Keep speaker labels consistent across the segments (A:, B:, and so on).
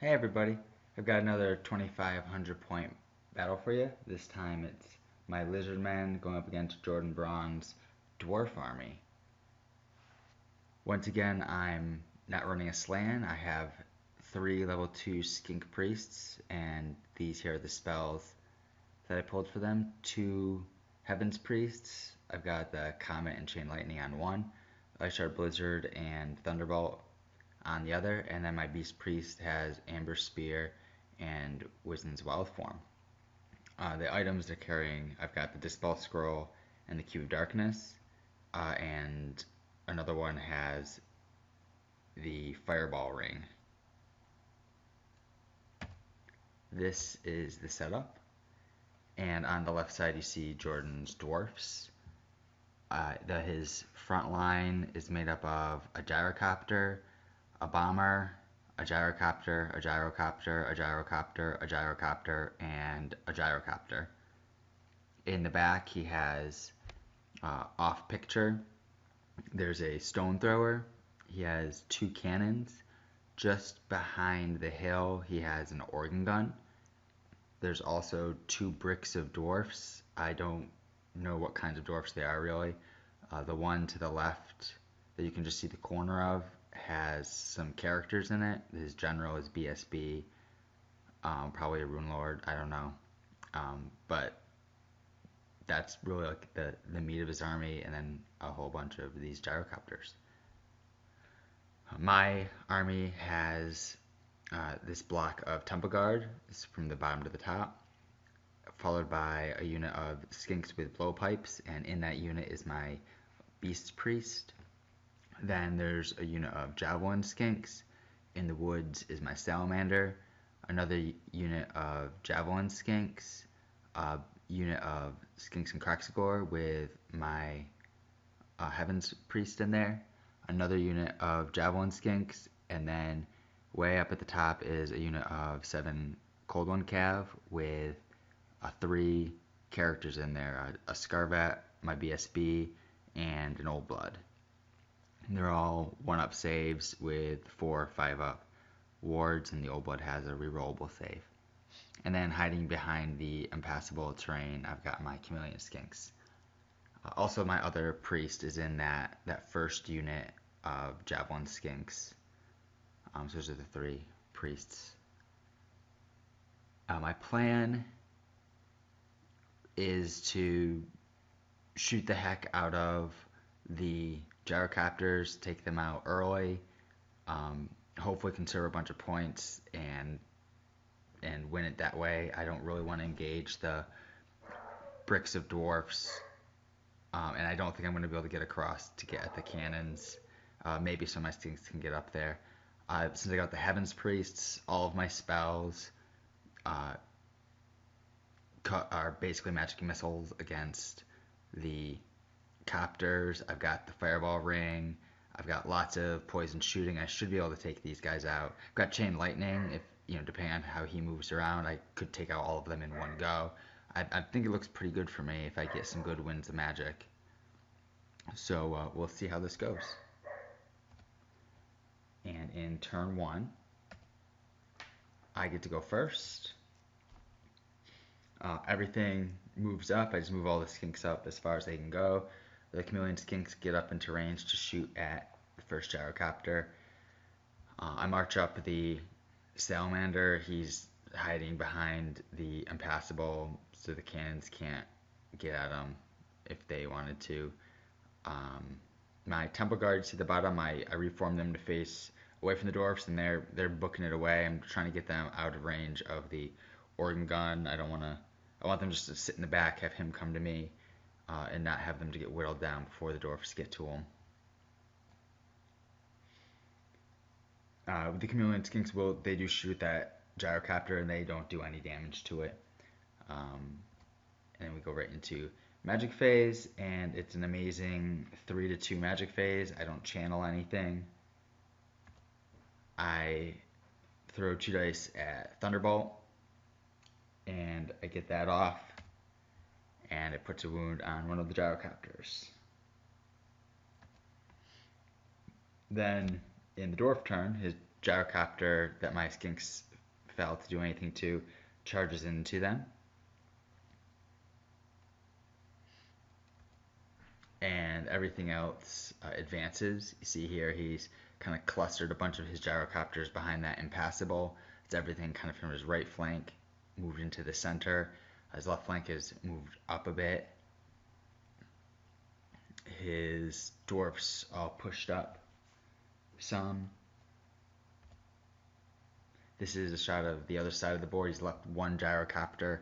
A: Hey everybody, I've got another 2,500 point battle for you. This time it's my Lizardmen going up against Jordan Braun's Dwarf army. Once again, I'm not running a slan. I have 3 level 2 skink priests, and these here are the spells that I pulled for them. 2 heavens priests. I've got the Comet and Chain Lightning on one, Ice Shard Blizzard and Thunderbolt on the other, and then my Beast Priest has Amber Spear and Wisdom's Wild Form. The items they're carrying, I've got the Dispel Scroll and the Cube of Darkness, and another one has the Fireball Ring. This is the setup, and on the left side you see Jordan's Dwarfs. His front line is made up of a gyrocopter, a bomber, a gyrocopter, a gyrocopter, a gyrocopter, a gyrocopter, and a gyrocopter. In the back, he has off picture. There's a stone thrower. He has 2 cannons. Just behind the hill, he has an organ gun. There's also 2 bricks of dwarfs. I don't know what kinds of dwarfs they are really. The one to the left that you can just see the corner of has some characters in it. His general is BSB, probably a Rune Lord, I don't know. But that's really like the meat of his army, and then a whole bunch of these gyrocopters. My army has this block of Temple Guard, this from the bottom to the top, followed by a unit of Skinks with blowpipes, and in that unit is my Beast Priest. Then there's a unit of Javelin Skinks. In the woods is my Salamander, another unit of Javelin Skinks, a unit of Skinks and Croxagore with my Heavens Priest in there, another unit of Javelin Skinks, and then way up at the top is a unit of 7 Cold One Cav with 3 characters in there, a Scarvat, my BSB, and an Old Blood. And they're all 1-up saves with 4 or 5-up wards, and the Old Blood has a rerollable save. And then hiding behind the impassable terrain, I've got my Chameleon Skinks. Also, my other priest is in that first unit of Javelin Skinks. So those are the 3 priests. My plan is to shoot the heck out of the gyrocopters, take them out early, hopefully conserve a bunch of points and win it that way. I don't really want to engage the bricks of dwarfs, and I don't think I'm going to be able to get across to get at the cannons. Maybe some of my stinks can get up there. Since I got the Heavens Priests, all of my spells are basically magic missiles against the copters. I've got the Fireball Ring. I've got lots of poison shooting. I should be able to take these guys out. I've got Chain Lightning. If depending on how he moves around, I could take out all of them in one go. I think it looks pretty good for me if I get some good winds of magic. So we'll see how this goes. And in turn 1, I get to go first. Everything moves up. I just move all the skinks up as far as they can go. The Chameleon Skinks get up into range to shoot at the first gyrocopter. I march up the Salamander. He's hiding behind the impassable, so the cannons can't get at him if they wanted to. My Temple Guards at the bottom, I reform them to face away from the dwarfs, and they're booking it away. I'm trying to get them out of range of the organ gun. I want them just to sit in the back, have him come to me, and not have them to get whittled down before the dwarfs get to him. With the Chameleon Skinks, they do shoot that gyrocopter, and they don't do any damage to it. And then we go right into magic phase, and it's an amazing 3-2 magic phase. I don't channel anything. I throw 2 dice at Thunderbolt, and I get that off, and it puts a wound on one of the gyrocopters. Then in the dwarf turn, his gyrocopter that my skinks fail to do anything to, charges into them. And everything else advances. You see here he's kind of clustered a bunch of his gyrocopters behind that impassable. It's everything kind of from his right flank moved into the center. His left flank is moved up a bit. His dwarfs all pushed up some. This is a shot of the other side of the board. He's left one gyrocopter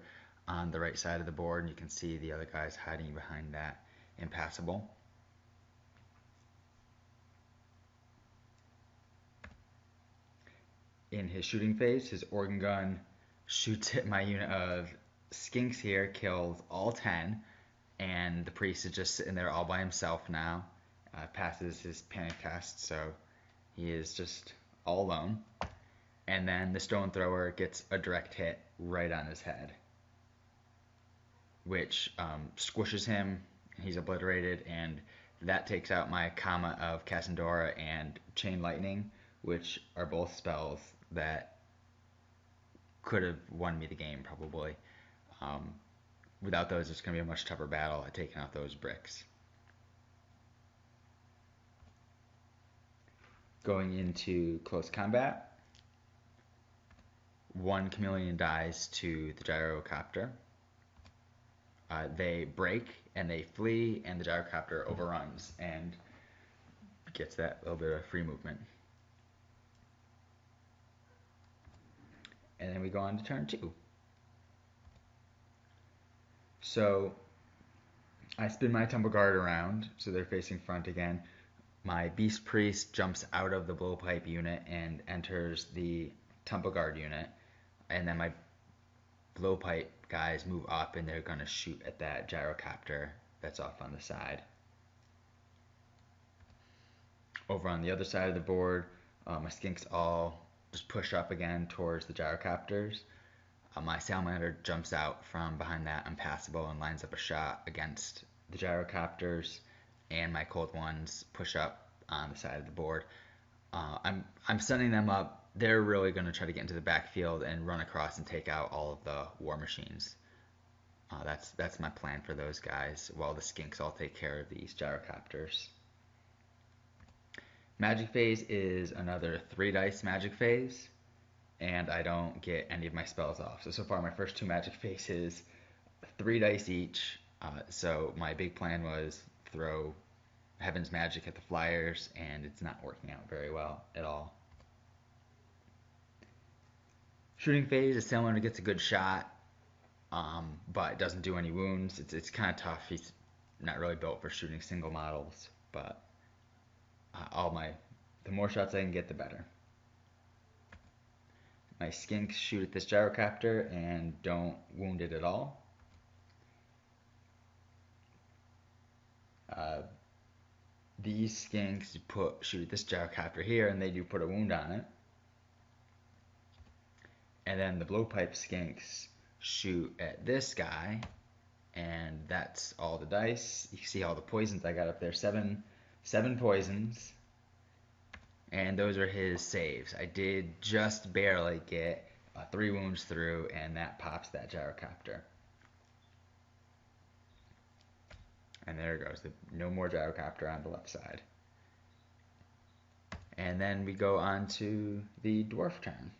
A: on the right side of the board, and you can see the other guys hiding behind that impassable. In his shooting phase, his organ gun shoots at my unit of skinks here, kills all 10, and the priest is just sitting there all by himself now. Passes his panic test, so he is just all alone. And then the stone thrower gets a direct hit right on his head, which squishes him. He's obliterated, and that takes out my Kama of Cassandora and Chain Lightning, which are both spells that could have won me the game probably. Without those, it's going to be a much tougher battle at taking out those bricks. Going into close combat, one chameleon dies to the gyrocopter. They break and they flee, and the gyrocopter overruns and gets that little bit of free movement. And then we go on to turn 2. So I spin my Temple Guard around, so they're facing front again. My Beast Priest jumps out of the blowpipe unit and enters the Temple Guard unit, and then my blowpipe guys move up and they're going to shoot at that gyrocopter that's off on the side. Over on the other side of the board, my skinks all just push up again towards the gyrocopters. My salamander jumps out from behind that impassable and lines up a shot against the gyrocopters, and my cold ones push up on the side of the board. I'm setting them up. They're really going to try to get into the backfield and run across and take out all of the war machines. That's my plan for those guys, while the skinks all take care of these gyrocopters. Magic phase is another 3 dice magic phase, and I don't get any of my spells off. So far my first 2 magic phases, 3 dice each. So my big plan was throw Heaven's Magic at the flyers, and it's not working out very well at all. Shooting phase, the salamander gets a good shot, but doesn't do any wounds. It's kind of tough. He's not really built for shooting single models, but the more shots I can get, the better. My skinks shoot at this gyrocopter and don't wound it at all. These skinks shoot at this gyrocopter here, and they do put a wound on it. And then the blowpipe skinks shoot at this guy, and that's all the dice. You can see all the poisons I got up there. Seven poisons, and those are his saves. I did just barely get 3 wounds through, and that pops that gyrocopter. And there it goes. No more gyrocopter on the left side. And then we go on to the dwarf turn.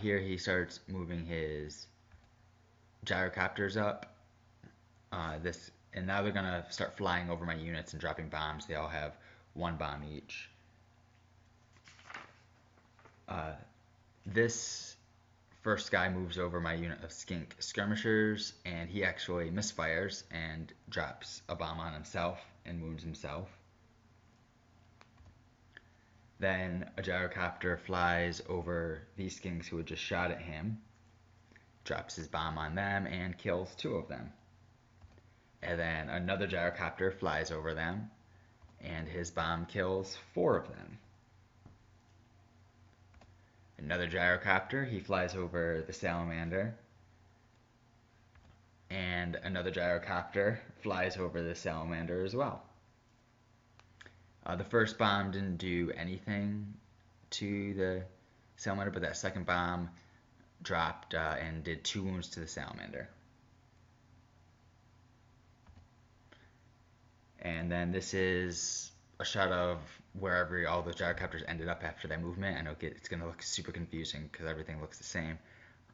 A: Here he starts moving his gyrocopters up. And now they're gonna start flying over my units and dropping bombs. They all have 1 bomb each. This first guy moves over my unit of skink skirmishers, and he actually misfires and drops a bomb on himself and wounds himself. Then a gyrocopter flies over these skinks who had just shot at him, drops his bomb on them, and kills 2 of them. And then another gyrocopter flies over them, and his bomb kills 4 of them. Another gyrocopter, he flies over the salamander, and another gyrocopter flies over the salamander as well. The first bomb didn't do anything to the salamander, but that second bomb dropped and did 2 wounds to the salamander. And then this is a shot of wherever all those gyrocopters ended up after that movement. I know it's going to look super confusing because everything looks the same.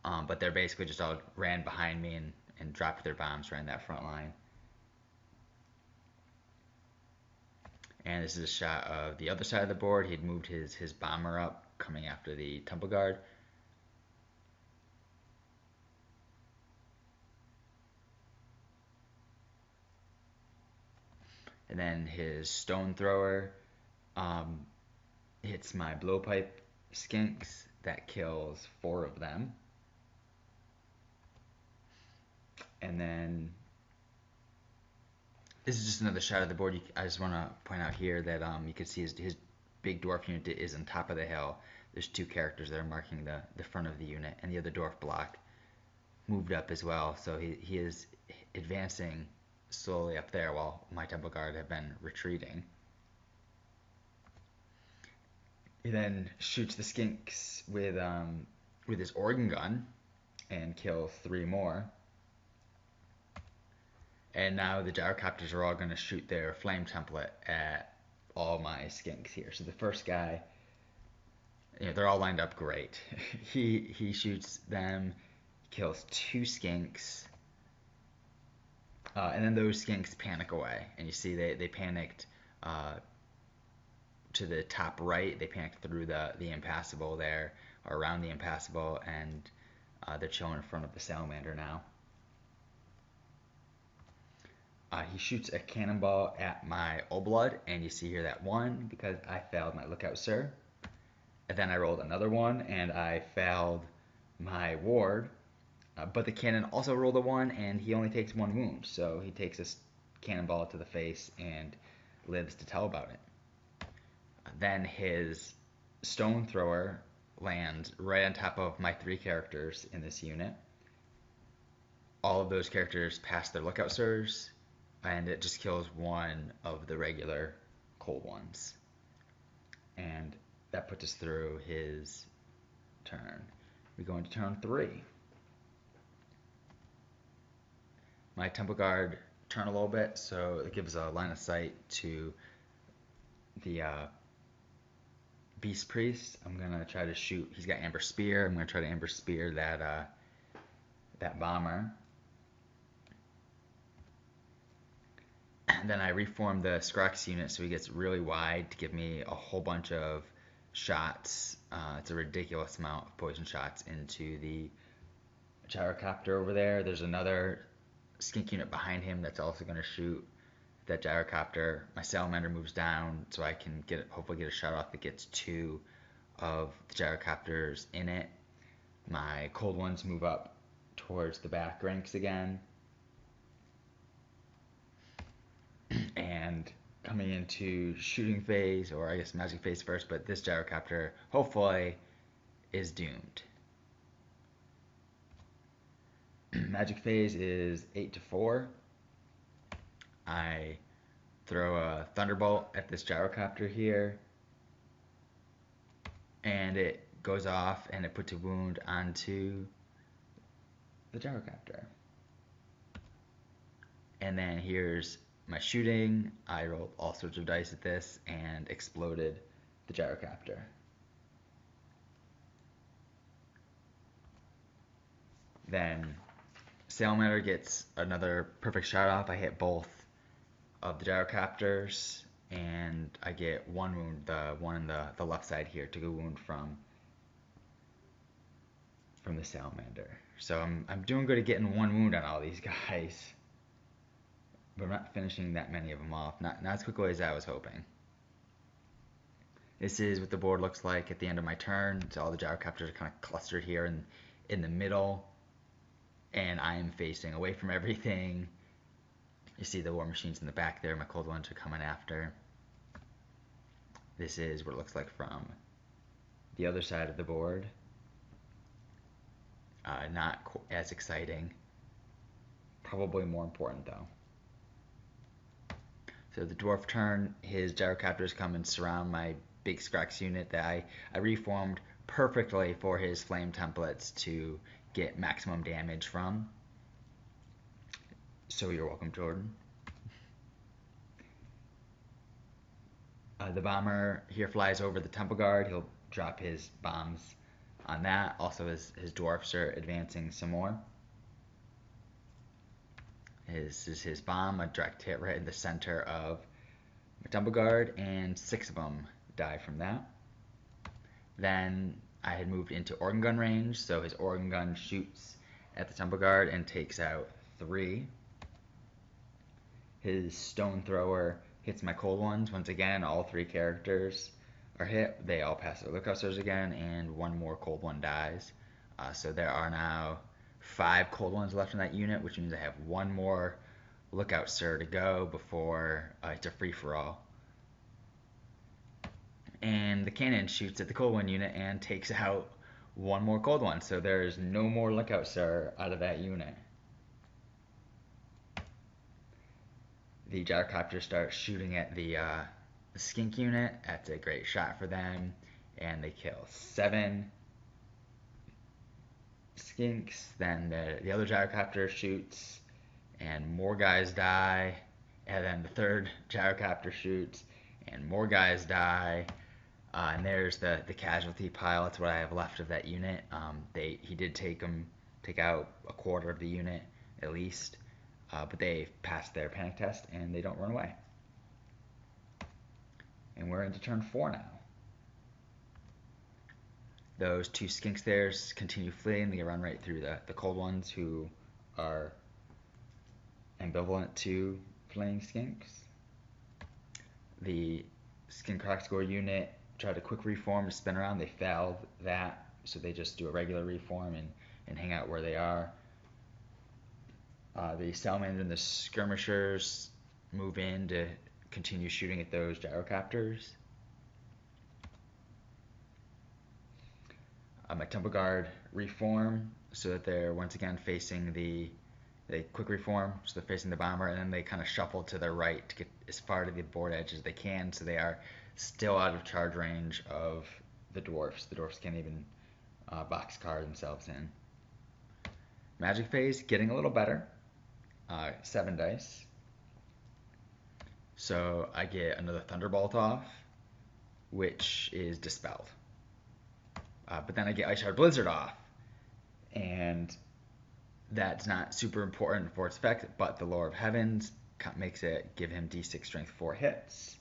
A: But they're basically just all ran behind me and dropped their bombs right in that front line. And this is a shot of the other side of the board. He'd moved his bomber up, coming after the Temple Guard. And then his stone thrower hits my blowpipe skinks. That kills 4 of them. And then this is just another shot of the board. I just want to point out here that you can see his big dwarf unit is on top of the hill. There's 2 characters that are marking the front of the unit, and the other dwarf block moved up as well. So he is advancing slowly up there while my Temple Guard have been retreating. He then shoots the skinks with his organ gun and kills 3 more. And now the gyrocopters are all going to shoot their flame template at all my skinks here. So the first guy, they're all lined up great. he shoots them, kills 2 skinks, and then those skinks panic away. And you see they panicked to the top right. They panicked through the impassable there, or around the impassable, and they're chilling in front of the salamander now. He shoots a cannonball at my Oblud, and you see here that 1 because I failed my Lookout Sir. And then I rolled another 1, and I failed my Ward. But the cannon also rolled a 1, and he only takes 1 wound. So he takes a cannonball to the face and lives to tell about it. Then his stone thrower lands right on top of my 3 characters in this unit. All of those characters pass their Lookout Sirs, and it just kills 1 of the regular cold ones. And that puts us through his turn. We go into turn 3. My Temple Guard turn a little bit, so it gives a line of sight to the Beast Priest. I'm going to try to shoot. He's got Amber Spear. I'm going to try to Amber Spear that bomber. And then I reform the Scrox unit so he gets really wide to give me a whole bunch of shots. It's a ridiculous amount of poison shots into the gyrocopter over there. There's another skink unit behind him that's also going to shoot that gyrocopter. My salamander moves down so I can hopefully get a shot off that gets 2 of the gyrocopters in it. My cold ones move up towards the back ranks again. And coming into shooting phase, or I guess magic phase first, but this gyrocopter hopefully is doomed. Magic phase is 8-4. I throw a thunderbolt at this gyrocopter here, and it goes off and it puts a wound onto the gyrocopter. And then here's my shooting. I rolled all sorts of dice at this and exploded the gyrocopter. Then salamander gets another perfect shot off. I hit both of the gyrocopters, and I get 1 wound, the one in the left side here, took a wound from the salamander. So I'm doing good at getting 1 wound on all these guys, but I'm not finishing that many of them off. Not as quickly as I was hoping. This is what the board looks like at the end of my turn. So all the gyrocopters are kind of clustered here in the middle, and I am facing away from everything. You see the war machines in the back there. My cold ones are coming after. This is what it looks like from the other side of the board. Not as exciting. Probably more important though. So the dwarf turn, his gyrocopters come and surround my big Scrax unit that I reformed perfectly for his flame templates to get maximum damage from. So you're welcome, Jordan. The bomber here flies over the temple guard. He'll drop his bombs on that. Also, his dwarfs are advancing some more. This is his bomb, a direct hit right in the center of my temple guard, and 6 of them die from that. Then I had moved into organ gun range, so his organ gun shoots at the temple guard and takes out 3. His stone thrower hits my cold ones. Once again, all 3 characters are hit. They all pass their lookout stars again, and 1 more cold one dies. So there are now 5 cold ones left in that unit, which means I have 1 more lookout sir to go before it's a free-for-all. And the cannon shoots at the cold one unit and takes out 1 more cold one. So there's no more lookout sir out of that unit. The gyrocopter starts shooting at the skink unit. That's a great shot for them, and they kill 7 skinks. Then the other gyrocopter shoots, and more guys die. And then the third gyrocopter shoots, and more guys die. And there's the casualty pile. That's what I have left of that unit. He did take out a quarter of the unit at least. But they passed their panic test and they don't run away. And we're into turn 4 now. Those 2 skinks there continue fleeing. They run right through the cold ones who are ambivalent to fleeing skinks. The skink crack score unit tried a quick reform to spin around. They failed that, so they just do a regular reform and hang out where they are. The salamander and the skirmishers move in to continue shooting at those gyrocopters. My temple guard reform so that they're once again facing the quick reform, so they're facing the bomber, and then they kind of shuffle to their right to get as far to the board edge as they can, so they are still out of charge range of the dwarfs. The dwarfs can't even boxcar themselves in. Magic phase, getting a little better. 7 dice. So I get another Thunderbolt off, which is dispelled. But then I get Ice Shard Blizzard off, and that's not super important for its effect, but the Lore of Heavens makes it give him D6 Strength 4 hits.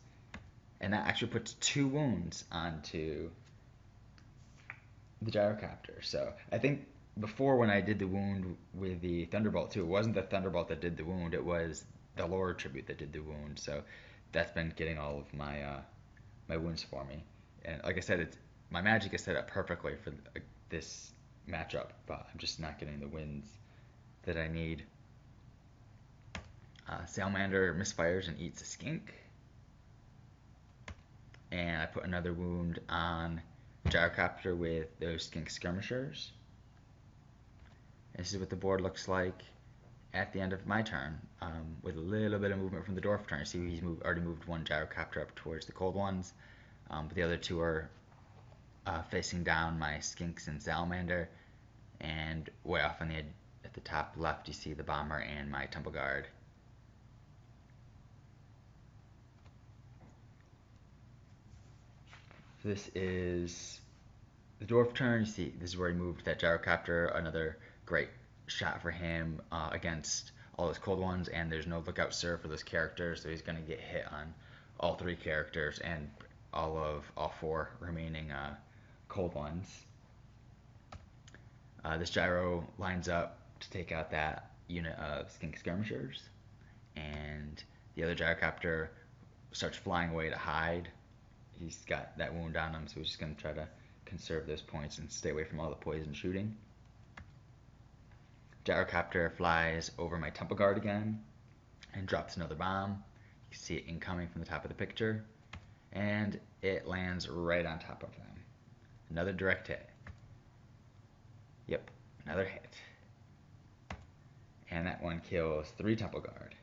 A: And that actually puts 2 wounds onto the gyrocopter. So I think before, when I did the wound with the Thunderbolt too, it wasn't the Thunderbolt that did the wound, it was the Lore Tribute that did the wound. So that's been getting all of my my wounds for me. And like I said, my magic is set up perfectly for this matchup, but I'm just not getting the wins that I need. Salamander misfires and eats a skink. And I put another wound on gyrocopter with those skink skirmishers. This is what the board looks like at the end of my turn, with a little bit of movement from the dwarf turn. See, he's already moved 1 gyrocopter up towards the cold ones, but the other 2 are facing down my skinks and salamander, and way off on the at the top left you see the bomber and my temple guard. This is the dwarf turn. You see, this is where he moved that gyrocopter. Another great shot for him against all those cold ones, and there's no lookout sir for those characters, so he's going to get hit on all 3 characters and all 4 remaining cold ones. This gyro lines up to take out that unit of skink skirmishers, and the other gyrocopter starts flying away to hide. He's got that wound on him, so he's just going to try to conserve those points and stay away from all the poison shooting. Gyrocopter flies over my temple guard again and drops another bomb. You can see it incoming from the top of the picture, and it lands right on top of them. Another direct hit. Yep, another hit. And that one kills 3 temple guard.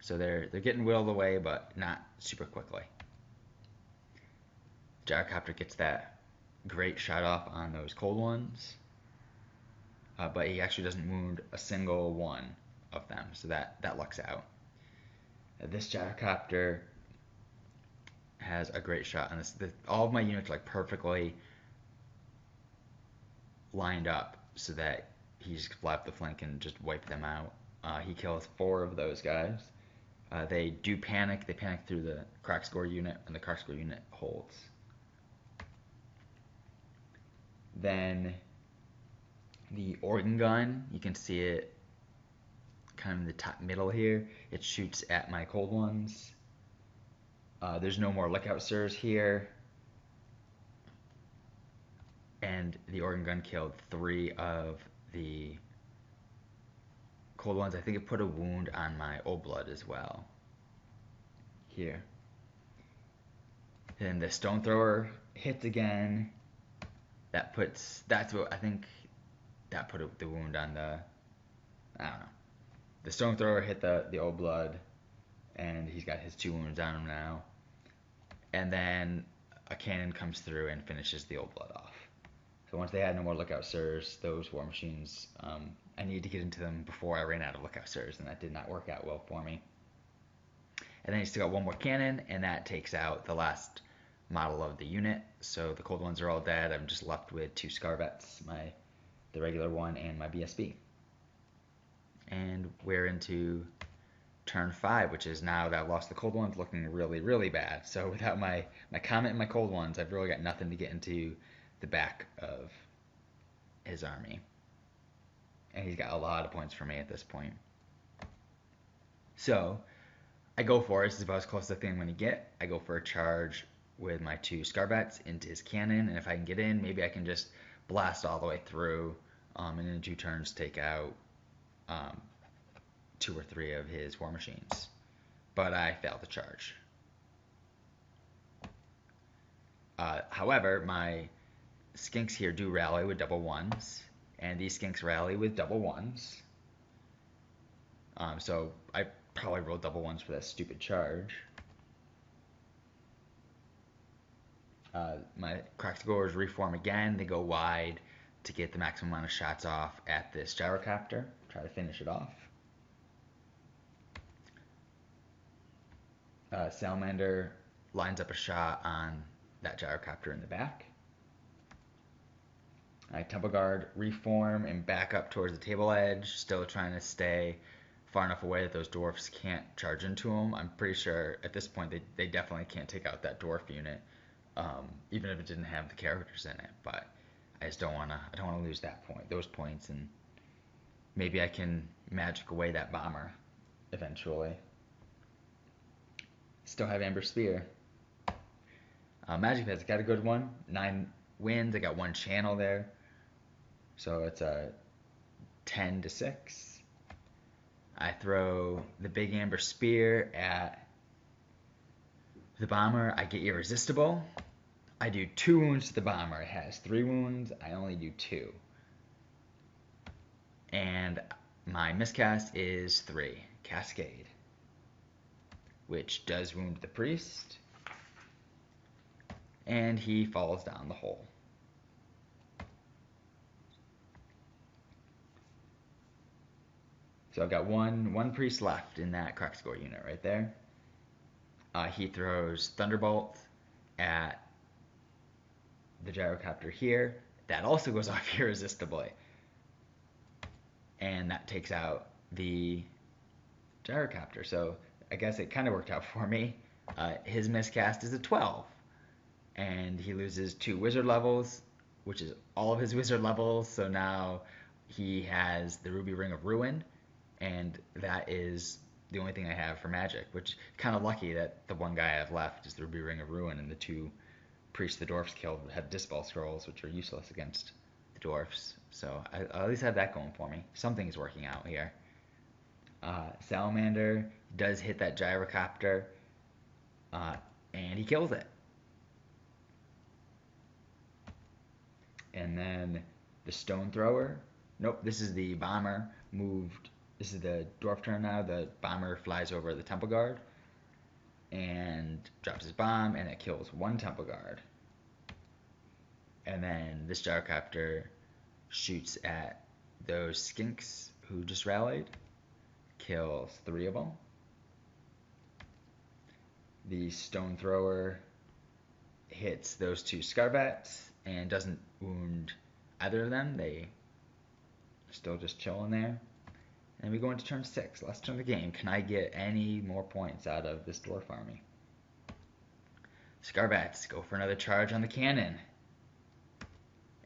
A: So they're getting whittled away, but not super quickly. Gyrocopter gets that great shot off on those cold ones, but he actually doesn't wound a single one of them, so that lucks out. This Gyrocopter has a great shot on this. All of my units are like perfectly lined up so that he just fly up the flank and just wipe them out. He kills 4 of those guys. They do panic. They panic through the crack score unit, and the crack score unit holds. Then the organ gun, you can see it kind of in the top middle here. It shoots at my cold ones. There's no more lookout sirs here. And the organ gun killed 3 of the cold ones. I think it put a wound on my old blood as well. Here. Then the stone thrower hits again. That's what I think that put the wound on the, I don't know. The stone thrower hit the old blood, and he's got his 2 wounds on him now. And then a cannon comes through and finishes the old blood off. So once they had no more lookout sirs, those war machines, I needed to get into them before I ran out of lookout sirs, and that did not work out well for me. And then he still got 1 more cannon, and that takes out the last model of the unit. So the cold ones are all dead. I'm just left with 2 Scarvets, the regular one and my BSB. And we're into turn 5, which is now that I've lost the cold ones, looking really, really bad. So without my Comet and my cold ones, I've really got nothing to get into the back of his army. And he's got a lot of points for me at this point. So I go for it. This is about as close as I think I'm going to get. I go for a charge with my 2 Scarvets into his cannon, and if I can get in, maybe I can just blast all the way through, and in 2 turns take out 2 or 3 of his war machines. But I failed the charge. However, my skinks here do rally with double 1s, and these skinks rally with double 1s. So I probably rolled double 1s for that stupid charge. My crack scorers reform again. They go wide to get the maximum amount of shots off at this Gyrocopter. Try to finish it off. Salamander lines up a shot on that Gyrocopter in the back. Temple Guard reform and back up towards the table edge, still trying to stay far enough away that those dwarfs can't charge into them. I'm pretty sure at this point they definitely can't take out that dwarf unit, even if it didn't have the characters in it. But I just don't want to lose those points, and maybe I can magic away that bomber eventually. Still have Amber Spear. Magic Pet's got a good one. 9 wins. I got 1 channel there. So it's a 10-6. I throw the big Amber Spear at the bomber. I get Irresistible. I do 2 wounds to the bomber. It has 3 wounds. I only do 2. And my miscast is 3. Cascade. Which does wound the priest. And he falls down the hole. So I've got one priest left in that crack score unit right there. He throws Thunderbolt at the Gyrocopter here. That also goes off irresistibly. And that takes out the Gyrocopter. So I guess it kind of worked out for me. His miscast is a 12. And he loses 2 wizard levels, which is all of his wizard levels. So now he has the Ruby Ring of Ruin. And that is the only thing I have for magic, which is kind of lucky that the 1 guy I have left is the Ruby Ring of Ruin, and the 2 priests the dwarfs killed have Dispel Scrolls, which are useless against the dwarfs. So I at least have that going for me. Something is working out here. Salamander does hit that Gyrocopter, and he kills it. And then the Stone Thrower. Nope, this is the bomber moved. This is the dwarf turn now. The bomber flies over the Temple Guard and drops his bomb, and it kills 1 Temple Guard. And then this gyrocopter shoots at those skinks who just rallied, kills 3 of them. The stone thrower hits those 2 scarvets and doesn't wound either of them. They are still just chilling there. And we go into turn 6, last turn of the game. Can I get any more points out of this dwarf army? Scarvets go for another charge on the cannon.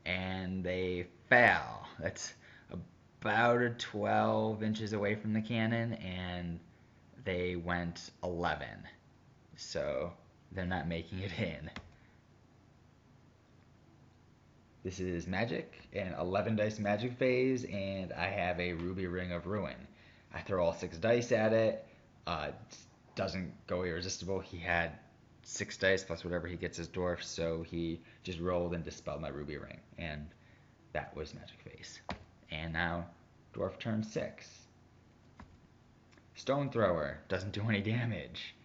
A: And they fail. That's about 12 inches away from the cannon, and they went 11. So they're not making it in. This is magic, an 11 dice magic phase, and I have a ruby ring of ruin. I throw all 6 dice at it. Doesn't go irresistible. He had 6 dice plus whatever he gets as dwarf, so he just rolled and dispelled my ruby ring, and that was magic phase. And now dwarf turn 6. Stone thrower doesn't do any damage.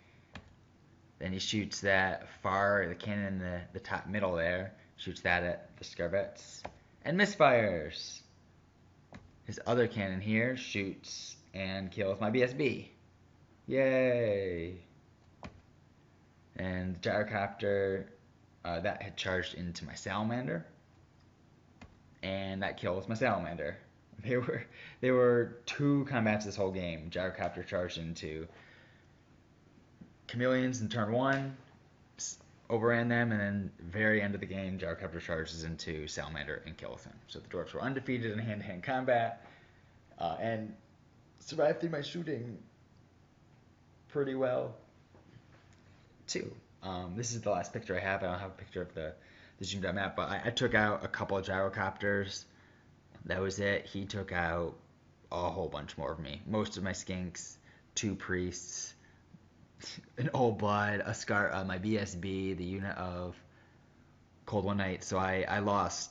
A: Then he shoots that the cannon in the top middle there, shoots that at the scarvets, and misfires. His other cannon here shoots and kills my BSB. Yay! And the gyrocopter, that had charged into my salamander, and that kills my salamander. There were 2 combats this whole game. Gyrocopter charged into chameleons in turn 1, overran them, and then very end of the game, gyrocopter charges into salamander and kills him. So the dwarves were undefeated in hand-to-hand combat, and survived through my shooting pretty well too. This is the last picture I have. I don't have a picture of the zoomed out map, but I took out a couple of gyrocopters. That was it. He took out a whole bunch more of me. Most of my skinks, 2 priests, an old blood, my BSB, the unit of Cold One Night. So I lost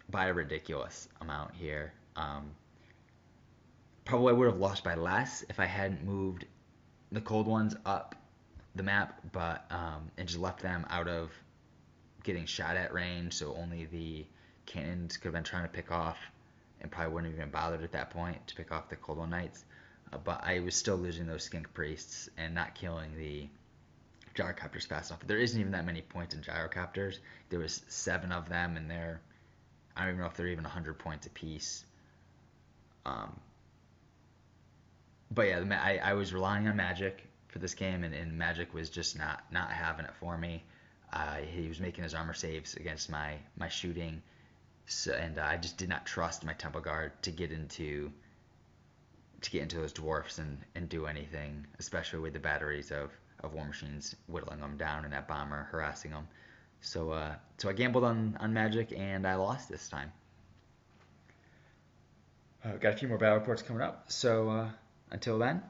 A: by a ridiculous amount here. Probably would have lost by less if I hadn't moved the cold ones up the map, but and just left them out of getting shot at range, so only the cannons could have been trying to pick off, and probably wouldn't have even bothered at that point to pick off the Cold One Knights. But I was still losing those skink priests and not killing the gyrocopters fast enough. There isn't even that many points in gyrocopters. There was 7 of them, and I don't even know if they're even 100 points apiece. But yeah, I was relying on magic for this game, and magic was just not having it for me. He was making his armor saves against my shooting, so, and I just did not trust my Temple Guard to get into those dwarfs and do anything, especially with the batteries of war machines whittling them down and that bomber harassing them. So I gambled on magic, and I lost this time. Got a few more battle reports coming up, so until then,